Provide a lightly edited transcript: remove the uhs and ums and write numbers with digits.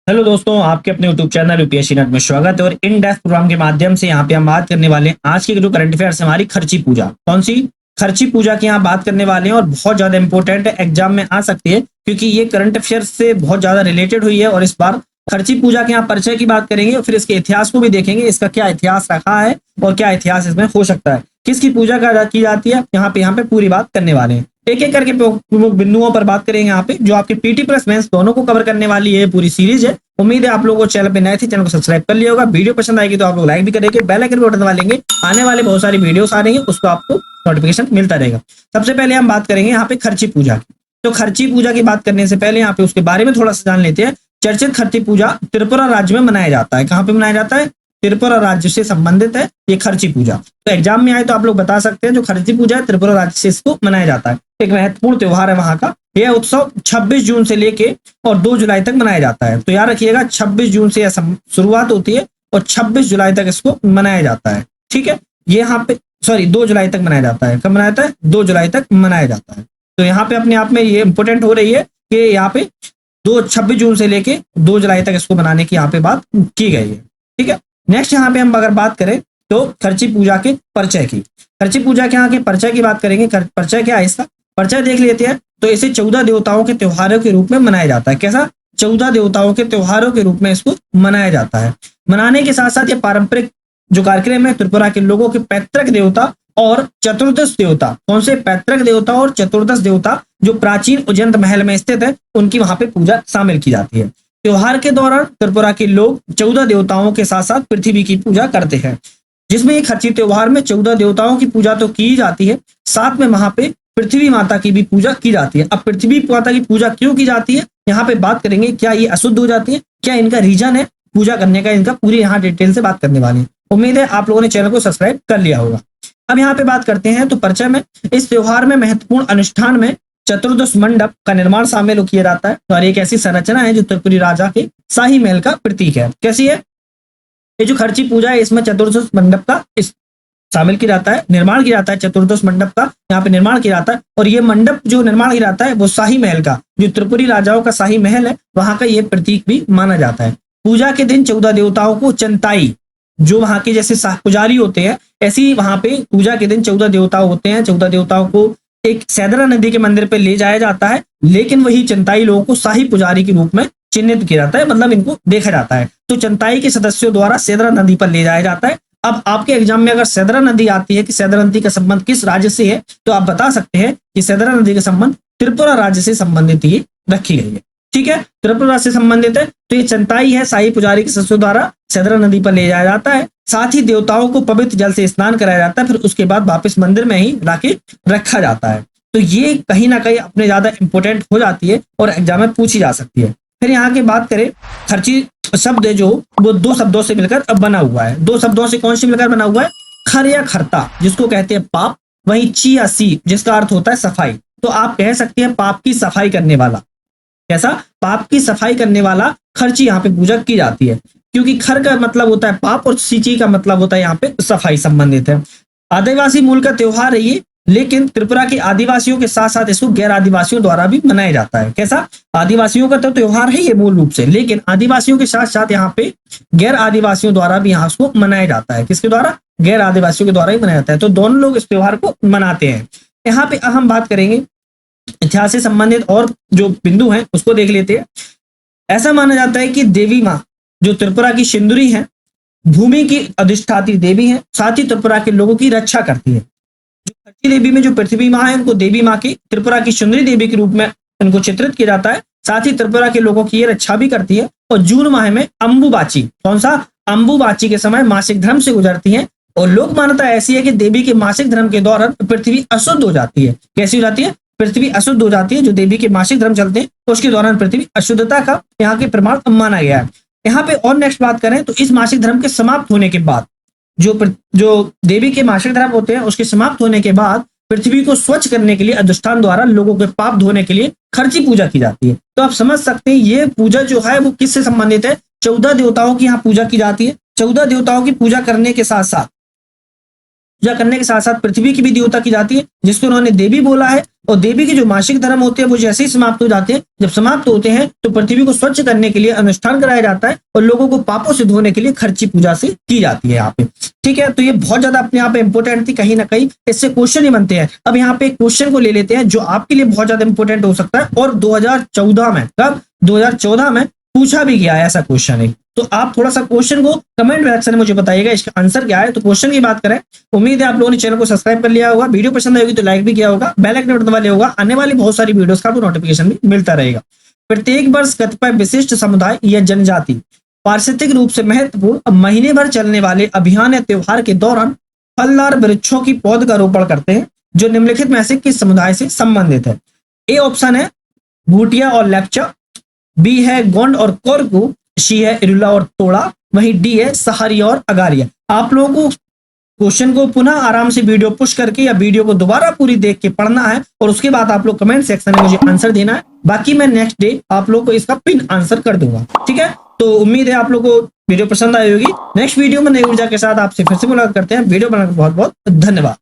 Hello दोस्तों, आपके अपने यूट्यूब चैनल यूपीएससी नेट में स्वागत है। और इन डेप्थ प्रोग्राम के माध्यम से यहाँ पे हम बात करने वाले हैं आज की जो करंट अफेयर्स हमारी खर्ची पूजा। कौन सी? खर्ची पूजा की यहाँ बात करने वाले हैं और बहुत ज्यादा इंपॉर्टेंट है, एग्जाम में आ सकती है क्योंकि ये करंट अफेयर्स से बहुत ज्यादा रिलेटेड हुई है। और इस बार खर्ची पूजा के यहाँ परिचय की बात करेंगे और फिर इसके इतिहास को भी देखेंगे, इसका क्या इतिहास रखा है और क्या इतिहास इसमें हो सकता है, किसकी पूजा की जाती है, यहाँ पे पूरी बात करने वाले हैं। एक एक करके प्रमुख बिंदुओं पर बात करेंगे यहाँ पे, जो आपके पीटी प्लस मेंस दोनों को कवर करने वाली है पूरी सीरीज है। उम्मीद है आप लोगों को चैनल पे नए थे, चैनल को सब्सक्राइब कर लिया होगा। वीडियो पसंद आएगी तो आप लोग लाइक भी करेंगे, बेल आइकन बटन दबा लेंगे, आने वाले बहुत सारी वीडियोस आ रही है उसको आपको नोटिफिकेशन मिलता रहेगा। सबसे पहले हम बात करेंगे यहाँ पे खर्ची पूजा की। तो खर्ची पूजा की बात करने से पहले यहाँ पे उसके बारे में थोड़ा सा जान लेते हैं। चर्चित खर्ची पूजा त्रिपुरा राज्य में मनाया जाता है। कहाँ पे मनाया जाता है? त्रिपुरा राज्य से संबंधित है ये खर्ची पूजा। तो एग्जाम में आए तो आप लोग बता सकते हैं जो खर्ची पूजा है त्रिपुरा राज्य से इसको मनाया जाता है। एक महत्वपूर्ण त्योहार है वहां का। यह उत्सव 26 जून से लेके और 2 जुलाई तक मनाया जाता है। तो याद रखिएगा 26 जून से शुरुआत होती है और 26 जुलाई तक इसको मनाया जाता है। ठीक है, ये यहाँ पे 2 जुलाई तक मनाया जाता है। कब मनाया जाता है? 2 जुलाई तक मनाया जाता है। तो यहाँ पे अपने आप में ये इंपोर्टेंट हो रही है कि यहाँ पे 26 जून से लेके 2 जुलाई तक इसको मनाने की यहाँ पे बात की गई है। ठीक है, नेक्स्ट यहाँ पे हम अगर बात करें तो खर्ची पूजा के परिचय की। खर्ची पूजा के यहाँ के परिचय की बात करेंगे। परिचय क्या है इसका? परिचय देख लेते हैं। तो इसे 14 देवताओं के त्योहारों के रूप में मनाया जाता है। कैसा? 14 देवताओं के त्योहारों के रूप में इसको मनाया जाता है। मनाने के साथ साथ ये पारंपरिक जो कार्यक्रम है त्रिपुरा के लोगों के पैतृक देवता और चतुर्दश देवता, कौन से? पैतृक देवता और चतुर्दश देवता जो प्राचीन उज्जैन महल में स्थित है उनकी वहां पे पूजा शामिल की जाती है। त्योहार के दौरान त्रिपुरा के लोग 14 देवताओं के साथ साथ पृथ्वी की पूजा करते हैं, जिसमें एक खर्ची त्योहार में 14 देवताओं की पूजा तो की जाती है, साथ में वहां पे पृथ्वी माता की भी पूजा की जाती है। अब पृथ्वी माता की पूजा क्यों की जाती है यहाँ पे बात करेंगे। क्या ये अशुद्ध हो जाती है? क्या इनका रीजन है पूजा करने का? इनका पूरी यहाँ डिटेल से बात करने वाले हैं। उम्मीद है आप लोगों ने चैनल को सब्सक्राइब कर लिया होगा। अब यहाँ पे बात करते हैं तो परिचय में इस त्योहार में महत्वपूर्ण अनुष्ठान में चतुर्दश मंडप का निर्माण शामिल किया जाता है। और एक ऐसी संरचना है जो त्रिपुरी राजा के शाही महल का प्रतीक है। कैसी है ये जो खर्ची पूजा है? इसमें चतुर्दश मंडप का शामिल किया जाता है, निर्माण किया जाता है। चतुर्दश मंडप का यहाँ पे निर्माण किया जाता है और ये मंडप जो निर्माण किया जाता है वो शाही महल का, जो त्रिपुरी राजाओं का शाही महल है वहां का ये प्रतीक भी माना जाता है। पूजा के दिन 14 देवताओं को चंताई, जो वहां के जैसे पुजारी होते हैं ऐसी वहां पे पूजा के दिन 14 देवता होते हैं। 14 देवताओं को एक सैदरा नदी के मंदिर पे ले जाया जाता है, लेकिन वही चंताई लोगों को शाही पुजारी के रूप में चिन्हित किया जाता है, मतलब इनको देखा जाता है। तो चंताई के सदस्यों द्वारा सैदरा नदी पर ले जाया जाता है। अब आपके एग्जाम में अगर सैदरा नदी आती है कि सैदरा नदी का संबंध किस राज्य से है, तो आप बता सकते हैं कि सैदरा नदी का संबंध त्रिपुरा राज्य से संबंधित ही रखी गई है। ठीक है, त्रिपुरा से संबंधित है। तो ये चंताई है, शाही पुजारी के सदस्यों द्वारा सैदरा नदी पर ले जाया जाता है। साथ ही देवताओं को पवित्र जल से स्नान कराया जाता है, फिर उसके बाद वापस मंदिर में ही लाके रखा जाता है। तो ये कहीं ना कहीं अपने ज्यादा इंपॉर्टेंट हो जाती है और एग्जाम में पूछी जा सकती है। फिर यहाँ की बात करें, खर्ची शब्द है जो वो 2 शब्दों से मिलकर अब बना हुआ है। 2 शब्दों से कौन सी मिलकर बना हुआ है? खर या खरता, जिसको कहते हैं पाप, वहीं ची या सी जिसका अर्थ होता है सफाई। तो आप कह सकते हैं पाप की सफाई करने वाला। कैसा? पाप की सफाई करने वाला खर्ची यहाँ पे पूजा की जाती है, क्योंकि खर का मतलब होता है पाप और सींची का मतलब होता है यहाँ पे सफाई संबंधित है। आदिवासी मूल का त्योहार है ये, लेकिन त्रिपुरा के आदिवासियों के साथ साथ इसको गैर आदिवासियों द्वारा भी मनाया जाता है। कैसा? आदिवासियों का तो त्योहार है ये मूल रूप से, लेकिन आदिवासियों के साथ साथ यहाँ पे गैर आदिवासियों द्वारा भी यहाँ उसको मनाया जाता है। किसके द्वारा? गैर आदिवासियों के द्वारा ही मनाया जाता है। तो दोनों लोग इस त्योहार को मनाते हैं। यहाँ पे हम बात करेंगे इतिहास से संबंधित और जो बिंदु हैं उसको देख लेते हैं। ऐसा माना जाता है कि देवी माँ जो त्रिपुरा की सिंदूरी है, भूमि की अधिष्ठात्री देवी है, साथ ही त्रिपुरा के लोगों की रक्षा करती है। जो खर्ची देवी में जो पृथ्वी माँ है उनको देवी माँ की, त्रिपुरा की सुंदरी देवी के रूप में इनको चित्रित किया जाता है। साथ ही त्रिपुरा के लोगों की ये रक्षा भी करती है। और जून माह में अम्बुबाची, कौन सा? अम्बुबाची के समय मासिक धर्म से गुजरती है और लोक मान्यता ऐसी है कि देवी के मासिक धर्म के दौरान पृथ्वी अशुद्ध हो जाती है। कैसी हो जाती है? पृथ्वी अशुद्ध हो जाती है। जो देवी के मासिक धर्म चलते हैं तो उसके दौरान पृथ्वी अशुद्धता का यहाँ के प्रमाण माना गया है। यहाँ पे और नेक्स्ट बात करें तो इस मासिक धर्म के समाप्त होने के बाद जो देवी के मासिक धर्म होते हैं उसके समाप्त होने के बाद पृथ्वी को स्वच्छ करने के लिए अधिष्ठान द्वारा लोगों के पाप धोने के लिए खर्ची पूजा की जाती है। तो आप समझ सकते हैं ये पूजा जो है वो किससे संबंधित है? 14 देवताओं की यहाँ पूजा की जाती है। 14 देवताओं की पूजा करने के साथ साथ पृथ्वी की भी देवता की जाती है, जिसको उन्होंने देवी बोला है। और देवी के जो मासिक धर्म होते हैं वो जैसे ही समाप्त हो जाते हैं, जब समाप्त होते हैं तो पृथ्वी को स्वच्छ करने के लिए अनुष्ठान कराया जाता है और लोगों को पापों से धोने के लिए खर्ची पूजा से की जाती है यहाँ पे। ठीक है, तो ये बहुत ज्यादा अपने आप में इंपोर्टेंट थी, कहीं ना कहीं इससे क्वेश्चन ही बनते हैं। अब यहाँ पे एक क्वेश्चन को ले लेते हैं जो आपके लिए बहुत ज्यादा इंपोर्टेंट हो सकता है और 2014 में, कब 2014 में पूछा भी गया है ऐसा क्वेश्चन है। तो आप थोड़ा सा क्वेश्चन को कमेंट सेक्शन में मुझे बताइएगा इसका आंसर क्या है। तो क्वेश्चन की बात करें, उम्मीद है आप लोगों ने चैनल को सब्सक्राइब कर लिया होगा, वीडियो पसंद आएगी तो लाइक भी किया होगा, बेल आइकन बटन दबा लिया होगा, आने वाली बहुत सारी वीडियोस का आपको नोटिफिकेशन भी मिलता रहेगा। प्रत्येक वर्ष कतिपय विशिष्ट समुदाय या जनजाति पारिस्थितिक रूप से महत्वपूर्ण महीने भर चलने वाले अभियान या त्योहार के दौरान फलदार वृक्षों की पौध का रोपण करते हैं जो निम्नलिखित में से किस समुदाय से संबंधित है। ए ऑप्शन है भूटिया और लेप्चा, बी है गोंड और कोरकू, सी है इरुला और तोड़ा, वहीं डी है सहारी और अगारिया। आप लोगों को क्वेश्चन को पुनः आराम से वीडियो पुश करके या वीडियो को दोबारा पूरी देख के पढ़ना है और उसके बाद आप लोग कमेंट सेक्शन में मुझे आंसर देना है। बाकी मैं नेक्स्ट डे आप लोग को इसका पिन आंसर कर दूंगा। ठीक है, तो उम्मीद है आप लोग को वीडियो पसंद आई होगी। नेक्स्ट वीडियो में नई ऊर्जा के साथ आपसे फिर से मुलाकात करते हैं। वीडियो बनाने का बहुत बहुत धन्यवाद।